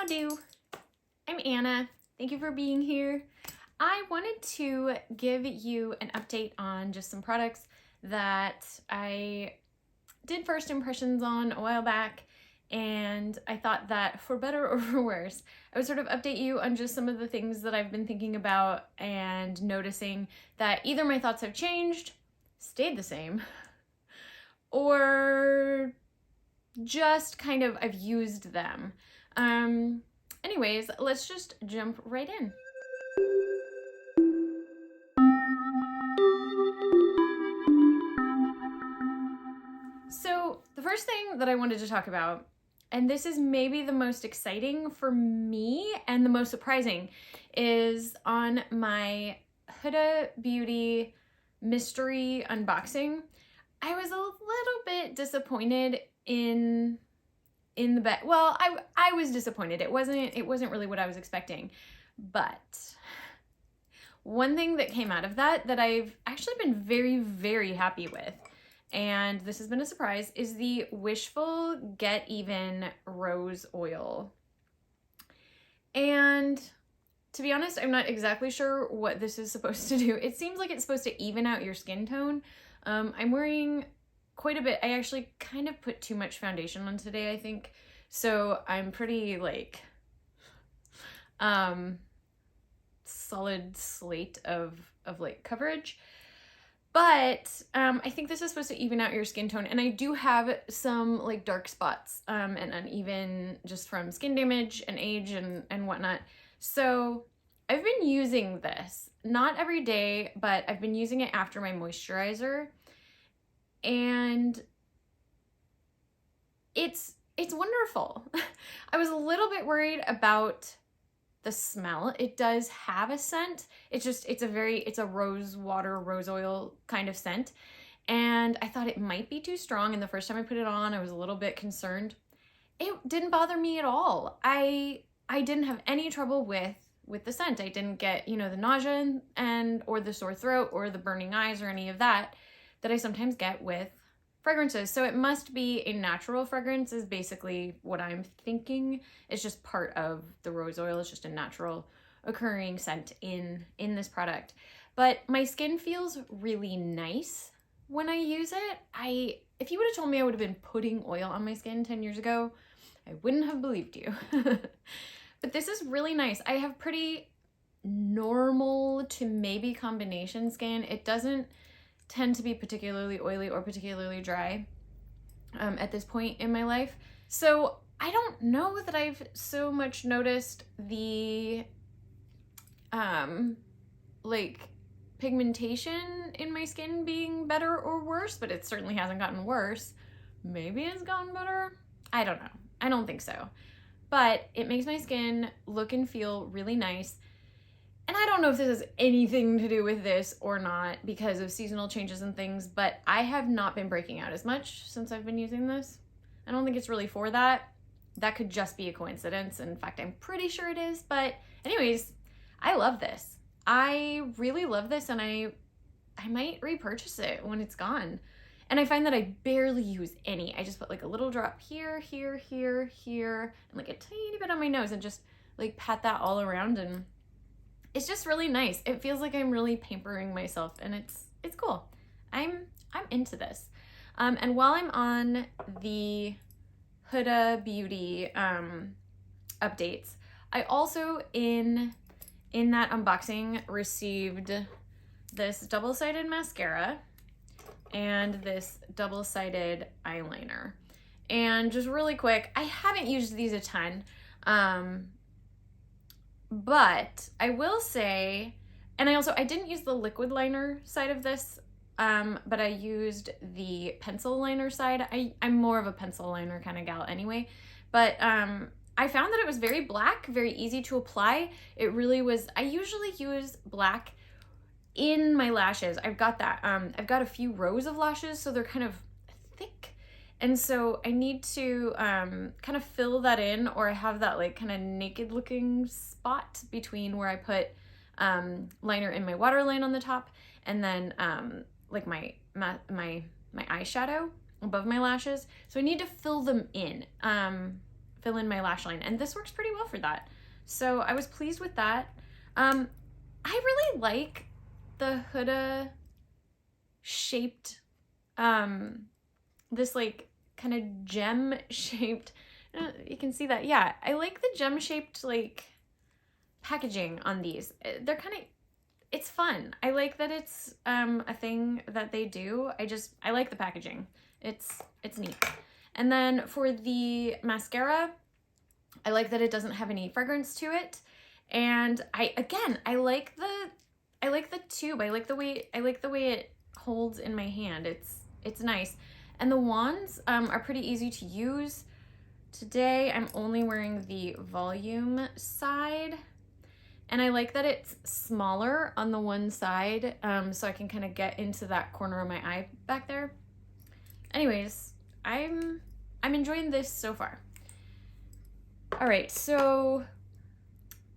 How do? I'm Anna. Thank you for being here. I wanted to give you an update on just some products that I did first impressions on a while back, and I thought that for better or for worse, I would sort of update you on just some of the things that I've been thinking about and noticing that either my thoughts have changed, stayed the same, or just kind of I've used them. Anyways, let's just jump right in. So the first thing that I wanted to talk about, and this is maybe the most exciting for me and the most surprising, is on my Huda Beauty mystery unboxing. I was a little bit disappointed in the bed. Well, I was disappointed. It wasn't really what I was expecting. But one thing that came out of that I've actually been very, very happy with, and this has been a surprise, is the Wishful Get Even Rose Oil. And to be honest, I'm not exactly sure what this is supposed to do. It seems like it's supposed to even out your skin tone. I'm wearing quite a bit. I actually kind of put too much foundation on today, I think. So I'm pretty like solid slate of like coverage. But I think this is supposed to even out your skin tone. And I do have some like dark spots and uneven just from skin damage and age and whatnot. So I've been using this, not every day, but I've been using it after my moisturizer. And it's wonderful. I was a little bit worried about the smell. It does have a scent. It's a rose water, rose oil kind of scent. And I thought it might be too strong. And the first time I put it on, I was a little bit concerned. It didn't bother me at all. I didn't have any trouble with the scent. I didn't get, the nausea or the sore throat or the burning eyes or any of that I sometimes get with fragrances. So it must be a natural fragrance is basically what I'm thinking. It's just part of the rose oil. It's just a natural occurring scent in this product. But my skin feels really nice when I use it. If you would have told me I would have been putting oil on my skin 10 years ago, I wouldn't have believed you. But this is really nice. I have pretty normal to maybe combination skin. It doesn't tend to be particularly oily or particularly dry at this point in my life. So I don't know that I've so much noticed the like pigmentation in my skin being better or worse, but it certainly hasn't gotten worse. Maybe it's gotten better. I don't know. I don't think so. But it makes my skin look and feel really nice. And I don't know if this has anything to do with this or not because of seasonal changes and things, but I have not been breaking out as much since I've been using this. I don't think it's really for that. That could just be a coincidence. In fact, I'm pretty sure it is. But anyways, I love this. I really love this, and I might repurchase it when it's gone. And I find that I barely use any. I just put like a little drop here, here, here, here, and like a tiny bit on my nose and just like pat that all around, and it's just really nice. It feels like I'm really pampering myself, and it's cool. I'm into this. And while I'm on the Huda Beauty updates, I also in that unboxing received this double-sided mascara and this double-sided eyeliner. And just really quick, I haven't used these a ton. But I will say, and I didn't use the liquid liner side of this, but I used the pencil liner side. I'm more of a pencil liner kind of gal anyway, but I found that it was very black, very easy to apply. It really was. I usually use black in my lashes. I've got a few rows of lashes, so they're kind of thick. And so I need to kind of fill that in, or I have that like kind of naked looking spot between where I put liner in my waterline on the top and then like my eyeshadow above my lashes. So I need to fill them in. fill in my lash line, and this works pretty well for that. So I was pleased with that. I really like the Huda shaped, this like kind of gem shaped, you can see that. Yeah, I like the gem shaped like packaging on these. They're kind of, it's fun. I like that it's a thing that they do. I like the packaging. It's neat. And then for the mascara, I like that it doesn't have any fragrance to it. And I like the tube. I like the way it holds in my hand. It's nice. And the wands are pretty easy to use. Today I'm only wearing the volume side. And I like that it's smaller on the one side, so I can kind of get into that corner of my eye back there. Anyways, I'm enjoying this so far. All right, so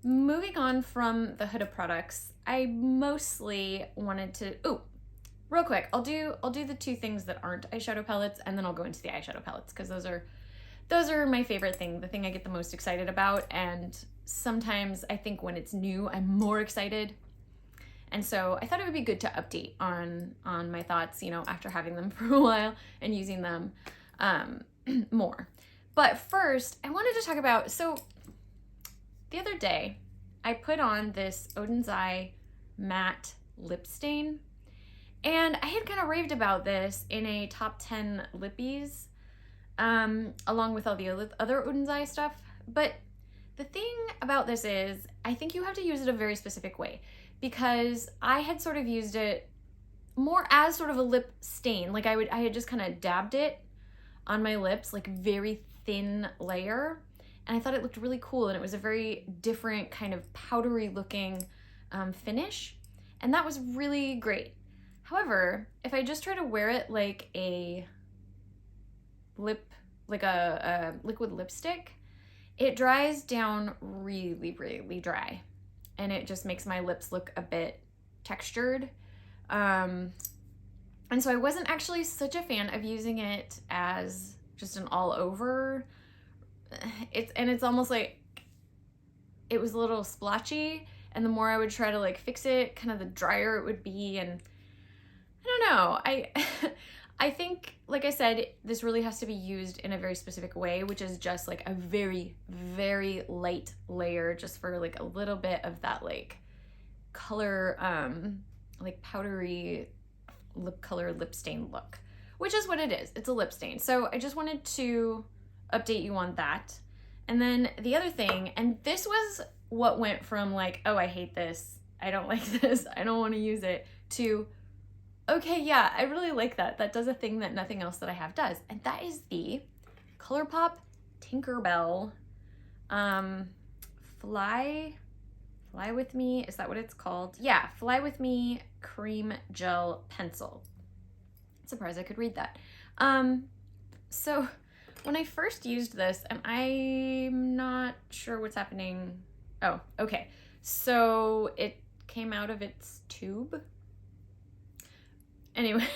moving on from the Huda products, I mostly wanted to, real quick, I'll do the two things that aren't eyeshadow palettes, and then I'll go into the eyeshadow palettes, because those are my favorite thing, the thing I get the most excited about. And sometimes I think when it's new, I'm more excited. And so I thought it would be good to update on my thoughts, you know, after having them for a while and using them more. But first, I wanted to talk about, so the other day, I put on this ODYSSEY matte lip stain. And I had kind of raved about this in a top 10 lippies, along with all the other ODYSSEY stuff. But the thing about this is, I think you have to use it a very specific way, because I had sort of used it more as sort of a lip stain. Like I had just kind of dabbed it on my lips, like very thin layer. And I thought it looked really cool, and it was a very different kind of powdery looking finish. And that was really great. However, if I just try to wear it like a liquid lipstick, it dries down really, really dry, and it just makes my lips look a bit textured. And so I wasn't actually such a fan of using it as just an all over. It's almost like it was a little splotchy, and the more I would try to like fix it, kind of the drier it would be. And I don't know, I think, like I said, this really has to be used in a very specific way, which is just like a very, very light layer, just for like a little bit of that like color, like powdery lip color lip stain look, which is what it is. It's a lip stain. So I just wanted to update you on that. And then the other thing, and this was what went from like, oh, I hate this, I don't like this, I don't want to use it, to okay, yeah, I really like that. That does a thing that nothing else that I have does. And that is the Colourpop Tinkerbell Fly With Me. Is that what it's called? Yeah, Fly With Me Cream Gel Pencil. Surprised I could read that. So when I first used this, and I'm not sure what's happening. Oh, okay. So it came out of its tube. Anyways,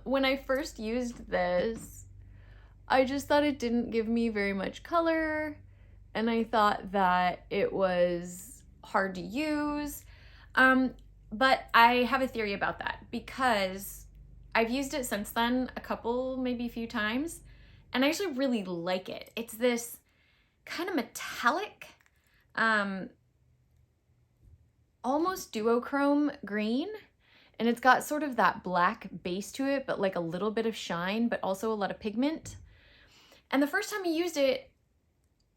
when I first used this, I just thought it didn't give me very much color, and I thought that it was hard to use. But I have a theory about that, because I've used it since then a couple, maybe a few times, and I actually really like it. It's this kind of metallic, almost duochrome green. And it's got sort of that black base to it, but like a little bit of shine, but also a lot of pigment. And the first time I used it,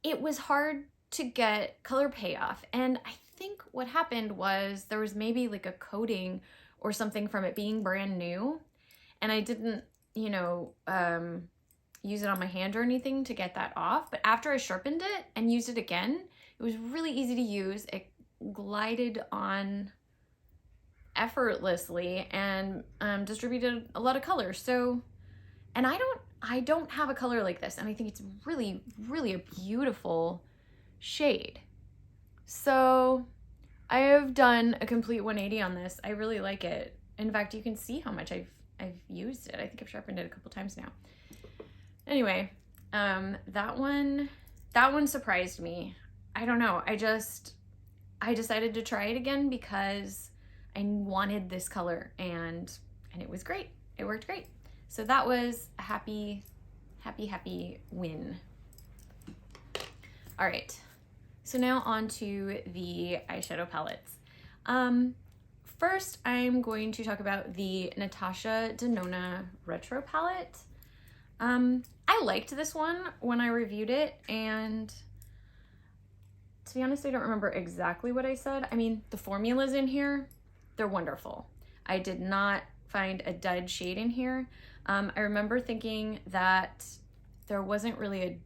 it was hard to get color payoff. And I think what happened was there was maybe like a coating or something from it being brand new. And I didn't, you know, use it on my hand or anything to get that off. But after I sharpened it and used it again, it was really easy to use. It glided on effortlessly and distributed a lot of color. So, and I don't have a color like this, and I think it's really, really a beautiful shade. So I have done a complete 180 on this. I really like it. In fact, you can see how much I've used it. I think I've sharpened it a couple times now. Anyway, That one surprised me. I don't know. I decided to try it again because I wanted this color, and it was great. It worked great. So that was a happy win. All right. So now on to the eyeshadow palettes. First, I'm going to talk about the Natasha Denona Retro palette. I liked this one when I reviewed it, and to be honest, I don't remember exactly what I said. I mean, the formulas in here, they're wonderful. I did not find a dud shade in here. I remember thinking that there wasn't really a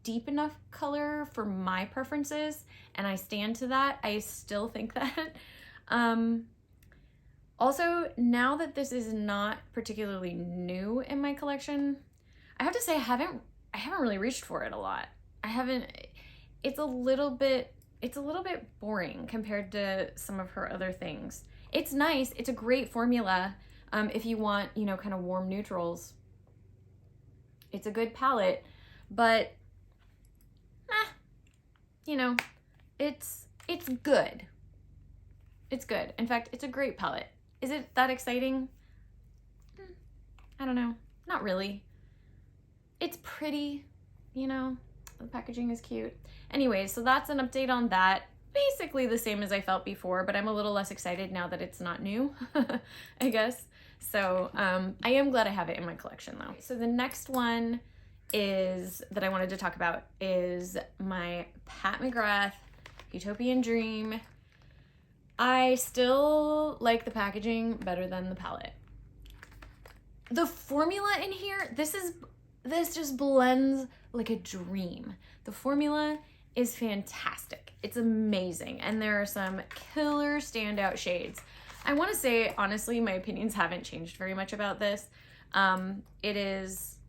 deep enough color for my preferences, and I stand to that. I still think that. Also, now that this is not particularly new in my collection, I have to say I haven't really reached for it a lot. It's a little bit boring compared to some of her other things. It's nice. It's a great formula if you want, you know, kind of warm neutrals. It's a good palette, but you know, it's good. It's good. In fact, it's a great palette. Is it that exciting? I don't know. Not really. It's pretty, you know, the packaging is cute. Anyway, so that's an update on that. Basically the same as I felt before, but I'm a little less excited now that it's not new, I guess. So I am glad I have it in my collection though. So the next one that I wanted to talk about is my Pat McGrath Huetopian Dream. I still like the packaging better than the palette. The formula in here, this just blends like a dream. The formula is fantastic. It's amazing. And there are some killer standout shades. I want to say, honestly, my opinions haven't changed very much about this. It's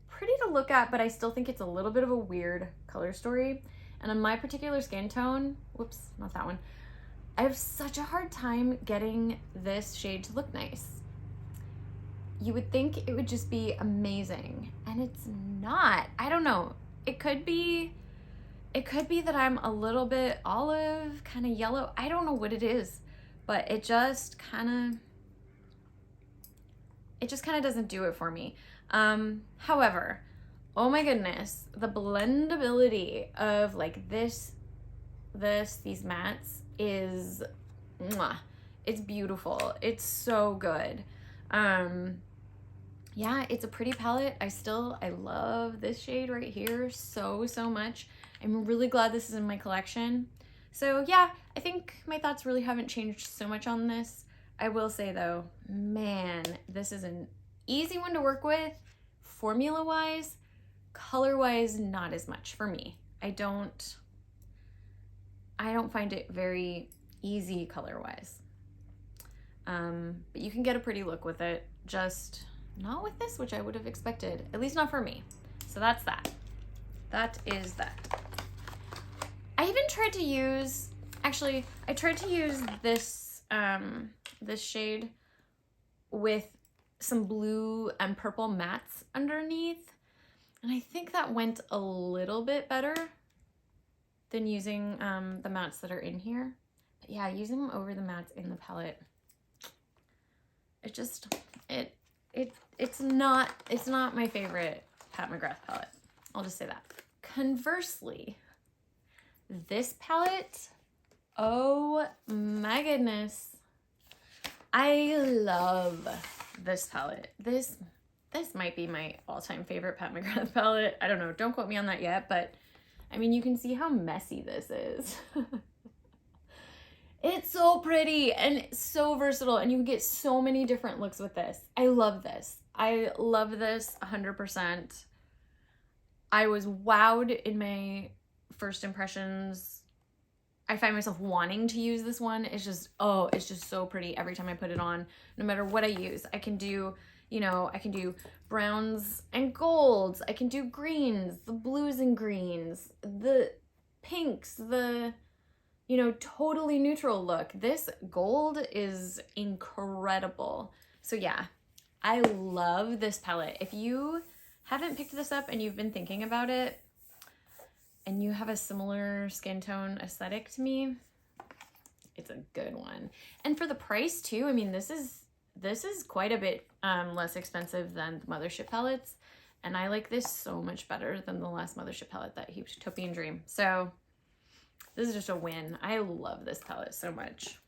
pretty to look at, but I still think it's a little bit of a weird color story. And on my particular skin tone, whoops, not that one, I have such a hard time getting this shade to look nice. You would think it would just be amazing, and it's not. I don't know. It could be that I'm a little bit olive, kind of yellow. I don't know what it is, but it just kind of doesn't do it for me. However, oh my goodness, the blendability of like these mattes is, it's beautiful. It's so good. Yeah, it's a pretty palette. I love this shade right here so much. I'm really glad this is in my collection. So yeah, I think my thoughts really haven't changed so much on this. I will say though, man, this is an easy one to work with. Formula-wise, color-wise, not as much for me. I don't find it very easy color-wise. But you can get a pretty look with it, just not with this, which I would have expected, at least not for me. So that's that. That is that. I even tried to use, actually, I tried to use this, this shade with some blue and purple mattes underneath. And I think that went a little bit better than using the mattes that are in here. But yeah, using them over the mattes in the palette, it's not my favorite Pat McGrath palette. I'll just say that. Conversely, this palette, oh my goodness, I love this palette. This might be my all-time favorite Pat McGrath palette. I don't know, don't quote me on that yet, but I mean, you can see how messy this is. It's so pretty and so versatile, and you get so many different looks with this. I love this. I love this 100%. I was wowed in my first impressions. I find myself wanting to use this one. It's just, oh, it's just so pretty every time I put it on, no matter what I use. I can do, you know, I can do browns and golds. I can do greens, the blues and greens, the pinks, the, you know, totally neutral look. This gold is incredible. So yeah, I love this palette. If you haven't picked this up and you've been thinking about it, and you have a similar skin tone aesthetic to me, it's a good one. And for the price too, I mean, this is quite a bit less expensive than the Mothership palettes. And I like this so much better than the last Mothership palette, that Huetopian Dream. So this is just a win. I love this palette so much.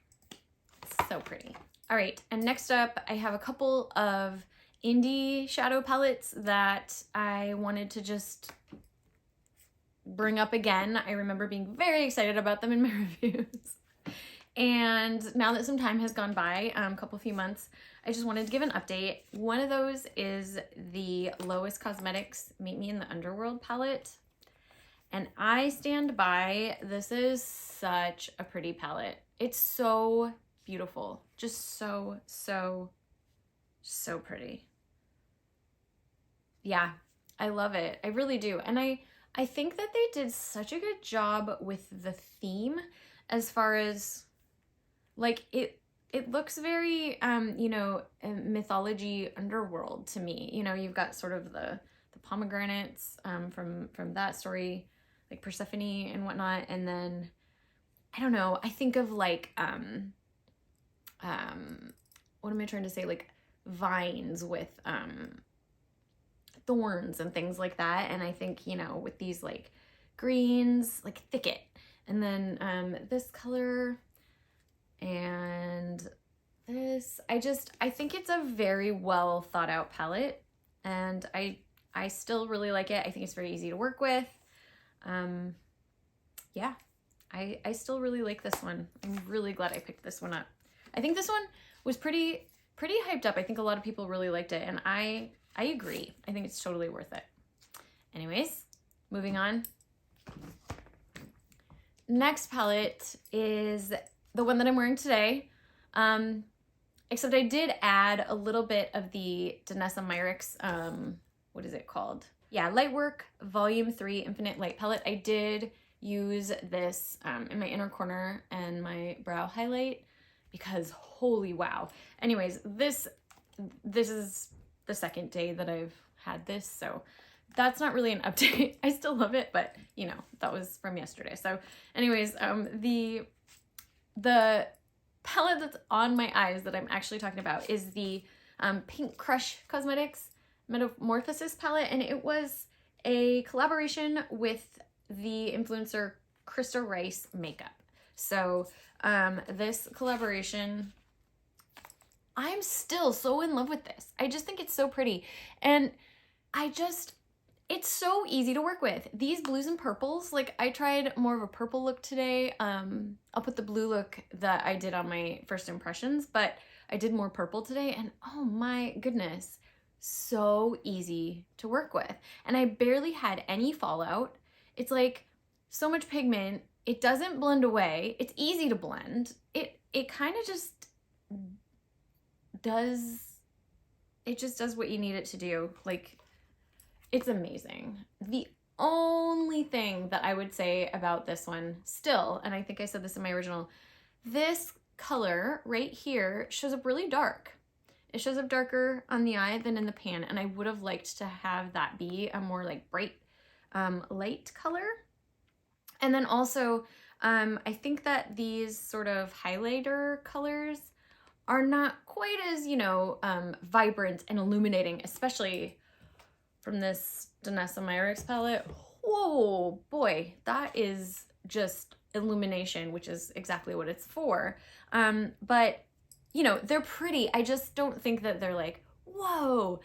It's so pretty. All right, and next up, I have a couple of indie shadow palettes that I wanted to just bring up again. I remember being very excited about them in my reviews. And now that some time has gone by, few months, I just wanted to give an update. One of those is the Lois Cosmetics Meet Me in the Underworld palette. And I stand by, this is such a pretty palette. It's so beautiful. Just so, so, so pretty. Yeah, I love it. I really do. And I think that they did such a good job with the theme, as far as like it looks very you know, mythology underworld to me. You know, you've got sort of the pomegranates from that story, like Persephone and whatnot, and then I don't know, I think of like what am I trying to say, like vines with thorns and things like that. And I think, you know, with these like greens, like thicket, and then this color and this, I think it's a very well thought out palette, and I still really like it. I think it's very easy to work with. Yeah, I still really like this one. I'm really glad I picked this one up. I think this one was pretty hyped up. I think a lot of people really liked it, and I agree. I think it's totally worth it. Anyways, moving on. Next palette is the one that I'm wearing today. Except I did add a little bit of the Denona Myricks, what is it called? Yeah, Lightwork Volume 3 Infinite Light Palette. I did use this in my inner corner and my brow highlight, because holy wow. Anyways, this is the second day that I've had this, so that's not really an update. I still love it, but you know, that was from yesterday. So anyways, the palette that's on my eyes that I'm actually talking about is the Pink Crush Cosmetics Metamorphosis palette, and it was a collaboration with the influencer Christa Rice Makeup. So this collaboration, I'm still so in love with this. I just think it's so pretty, and it's so easy to work with. These blues and purples, like I tried more of a purple look today. I'll put the blue look that I did on my first impressions, but I did more purple today, and oh my goodness, so easy to work with. And I barely had any fallout. It's like so much pigment. It doesn't blend away. It's easy to blend. It kind of just does what you need it to do. Like, it's amazing. The only thing that I would say about this one still, and I think I said this in my original, this color right here shows up really dark. It shows up darker on the eye than in the pan, and I would have liked to have that be a more like bright light color. And then also, I think that these sort of highlighter colors are not quite as, you know, vibrant and illuminating, especially from this Denona Myricks palette. Whoa, boy, that is just illumination, which is exactly what it's for. But, you know, they're pretty. I just don't think that they're like, whoa.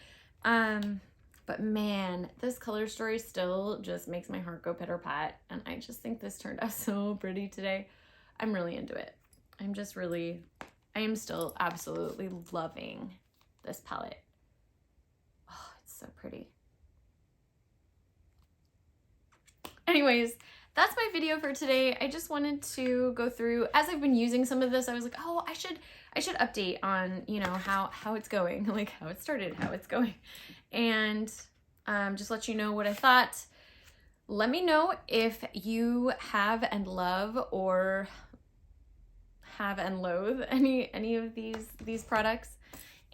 But man, this color story still just makes my heart go pitter pat. And I just think this turned out so pretty today. I'm really into it. I am still absolutely loving this palette. Oh, it's so pretty. Anyways, that's my video for today. I just wanted to go through, as I've been using some of this, I was like, oh, I should update on, you know, how it's going, like how it started, how it's going, and just let you know what I thought. Let me know if you have and love or have and loathe any of these products.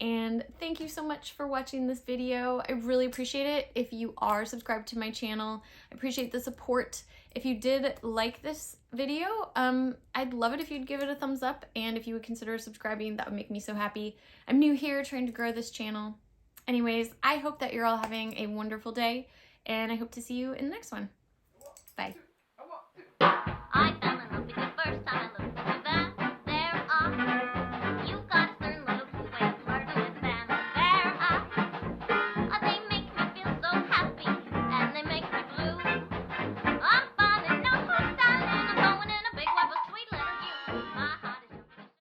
And thank you so much for watching this video. I really appreciate it. If you are subscribed to my channel, I appreciate the support. If you did like this video, I'd love it if you'd give it a thumbs up, and if you would consider subscribing, that would make me so happy. I'm new here trying to grow this channel. Anyways, I hope that you're all having a wonderful day, and I hope to see you in the next one. Bye.